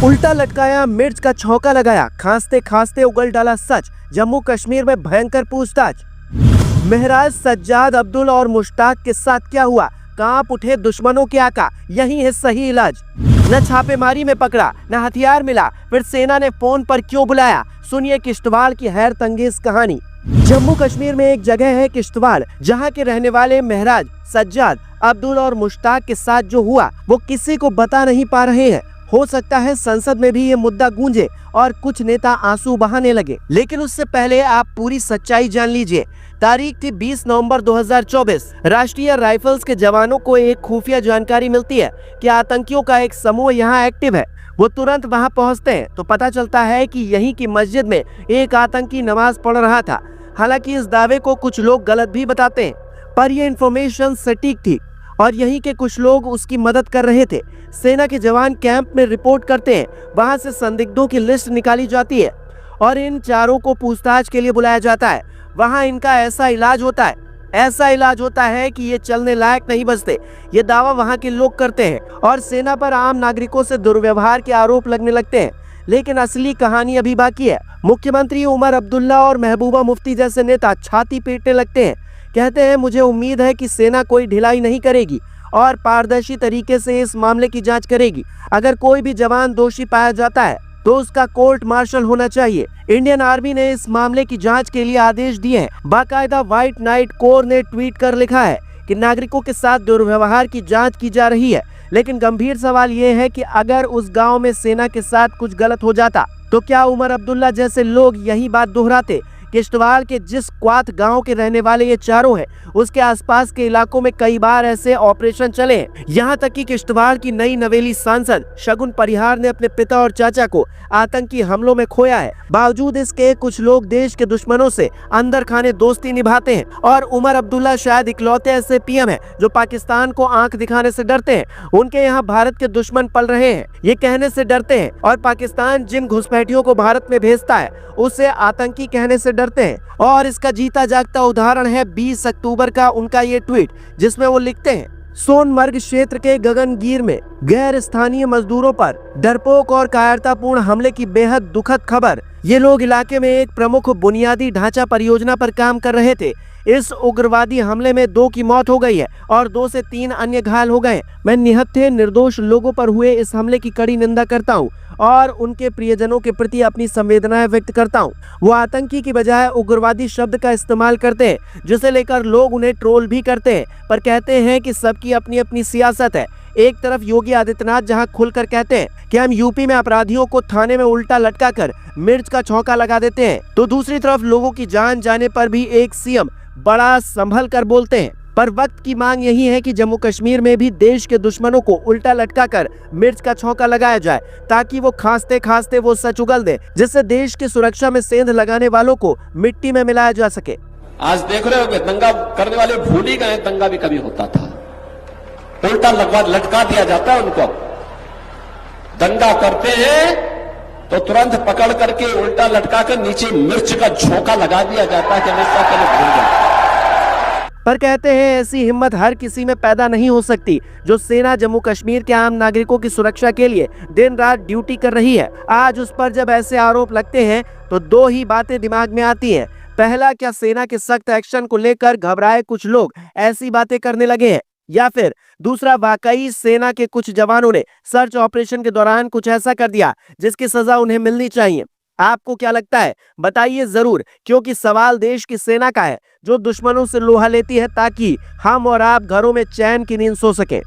उल्टा लटकाया, मिर्च का छौंका लगाया, खांसते खांसते उगल डाला सच। जम्मू कश्मीर में भयंकर पूछताछ। महराज, सज्जाद, अब्दुल और मुश्ताक के साथ क्या हुआ? कांप उठे दुश्मनों के आका, यही है सही इलाज। न छापेमारी में पकड़ा, न हथियार मिला, फिर सेना ने फोन पर क्यों बुलाया? सुनिए किश्तवाड़ की हैरत अंगेज कहानी। जम्मू कश्मीर में एक जगह है किश्तवाड़, जहां के रहने वाले महराज, सज्जाद, अब्दुल और मुश्ताक के साथ जो हुआ वो किसी को बता नहीं पा रहे हैं। हो सकता है संसद में भी ये मुद्दा गूंजे और कुछ नेता आंसू बहाने लगे, लेकिन उससे पहले आप पूरी सच्चाई जान लीजिए। तारीख थी 20 नवंबर 2024। राष्ट्रीय राइफल्स के जवानों को एक खुफिया जानकारी मिलती है कि आतंकियों का एक समूह यहाँ एक्टिव है। वो तुरंत वहाँ पहुँचते हैं तो पता चलता है कि यहीं की मस्जिद में एक आतंकी नमाज पढ़ रहा था। हालांकि इस दावे को कुछ लोग गलत भी बताते हैं, पर यह इन्फॉर्मेशन सटीक थी और यहीं के कुछ लोग उसकी मदद कर रहे थे। सेना के जवान कैंप में रिपोर्ट करते हैं, वहां से संदिग्धों की लिस्ट निकाली जाती है और इन चारों को पूछताछ के लिए बुलाया जाता है। वहां इनका ऐसा इलाज होता है कि ये चलने लायक नहीं बचते। ये दावा वहां के लोग करते हैं और सेना पर आम नागरिकों से दुर्व्यवहार के आरोप लगने लगते हैं। लेकिन असली कहानी अभी बाकी है। मुख्यमंत्री उमर अब्दुल्ला और महबूबा मुफ्ती जैसे नेता छाती पीटने लगते हैं। कहते हैं, मुझे उम्मीद है कि सेना कोई ढिलाई नहीं करेगी और पारदर्शी तरीके से इस मामले की जांच करेगी। अगर कोई भी जवान दोषी पाया जाता है तो उसका कोर्ट मार्शल होना चाहिए। इंडियन आर्मी ने इस मामले की जांच के लिए आदेश दिए हैं। बाकायदा व्हाइट नाइट कोर ने ट्वीट कर लिखा है कि नागरिकों के साथ दुर्व्यवहार की जांच की जा रही है। लेकिन गंभीर सवाल ये है कि अगर उस गांव में सेना के साथ कुछ गलत हो जाता तो क्या उमर अब्दुल्ला जैसे लोग यही बात दोहराते? किश्तवाड़ के जिस क्वात गांव के रहने वाले ये चारों हैं, उसके आसपास के इलाकों में कई बार ऐसे ऑपरेशन चले हैं। यहाँ तक कि किश्तवाड़ की नई नवेली सांसद शगुन परिहार ने अपने पिता और चाचा को आतंकी हमलों में खोया है। बावजूद इसके कुछ लोग देश के दुश्मनों से अंदर खाने दोस्ती निभाते हैं और उमर अब्दुल्ला शायद इकलौते ऐसे पीएम हैं जो पाकिस्तान को आंख दिखाने से डरते हैं। उनके यहाँ भारत के दुश्मन पल रहे हैं, ये कहने से डरते हैं और पाकिस्तान जिन घुसपैठियों को भारत में भेजता है उसे आतंकी कहने से डरते हैं। और इसका जीता जागता उदाहरण है 20 अक्टूबर का उनका ये ट्वीट, जिसमें वो लिखते हैं, सोनमर्ग क्षेत्र के गगनगीर में गैर स्थानीय मजदूरों पर डरपोक और कायरतापूर्ण हमले की बेहद दुखद खबर। ये लोग इलाके में एक प्रमुख बुनियादी ढांचा परियोजना पर काम कर रहे थे। इस उग्रवादी हमले में 2 की मौत हो गई है और 2 से 3 अन्य घायल हो गए। मैं निहत्थे निर्दोष लोगों पर हुए इस हमले की कड़ी निंदा करता हूँ और उनके प्रियजनों के प्रति अपनी संवेदनाएं व्यक्त करता हूँ। वो आतंकी की बजाय उग्रवादी शब्द का इस्तेमाल करते हैं, जिसे लेकर लोग उन्हें ट्रोल भी करते हैं, पर कहते हैं कि सबकी अपनी अपनी सियासत है। एक तरफ योगी आदित्यनाथ जहां खुलकर कहते हैं कि हम यूपी में अपराधियों को थाने में उल्टा लटका कर मिर्च का छौंका लगा देते हैं, तो दूसरी तरफ लोगों की जान जाने पर भी एक सीएम बड़ा संभल कर बोलते हैं। पर वक्त की मांग यही है कि जम्मू कश्मीर में भी देश के दुश्मनों को उल्टा लटका कर मिर्च का छौंका लगाया जाए, ताकि वो खांसते खांसते वो सच उगल दे, जिससे देश की सुरक्षा में सेंध लगाने वालों को मिट्टी में मिलाया जा सके। आज देख रहे हो, दंगा करने वाले भूल ही गए दंगा भी कभी होता था। उल्टा लटका दिया जाता है उनको। दंगा करते हैं तो तुरंत पकड़ करके उल्टा लटका कर नीचे मिर्च का झोंका लगा दिया जाता है कि भूल गए। पर कहते हैं ऐसी हिम्मत हर किसी में पैदा नहीं हो सकती। जो सेना जम्मू कश्मीर के आम नागरिकों की सुरक्षा के लिए दिन रात ड्यूटी कर रही है, आज उस पर जब ऐसे आरोप लगते हैं तो 2 ही बातें दिमाग में आती हैं। पहला, क्या सेना के सख्त एक्शन को लेकर घबराए कुछ लोग ऐसी बातें करने लगे हैं, या फिर दूसरा, वाकई सेना के कुछ जवानों ने सर्च ऑपरेशन के दौरान कुछ ऐसा कर दिया जिसकी सजा उन्हें मिलनी चाहिए। आपको क्या लगता है? बताइए जरूर, क्योंकि सवाल देश की सेना का है जो दुश्मनों से लोहा लेती है ताकि हम और आप घरों में चैन की नींद सो सके।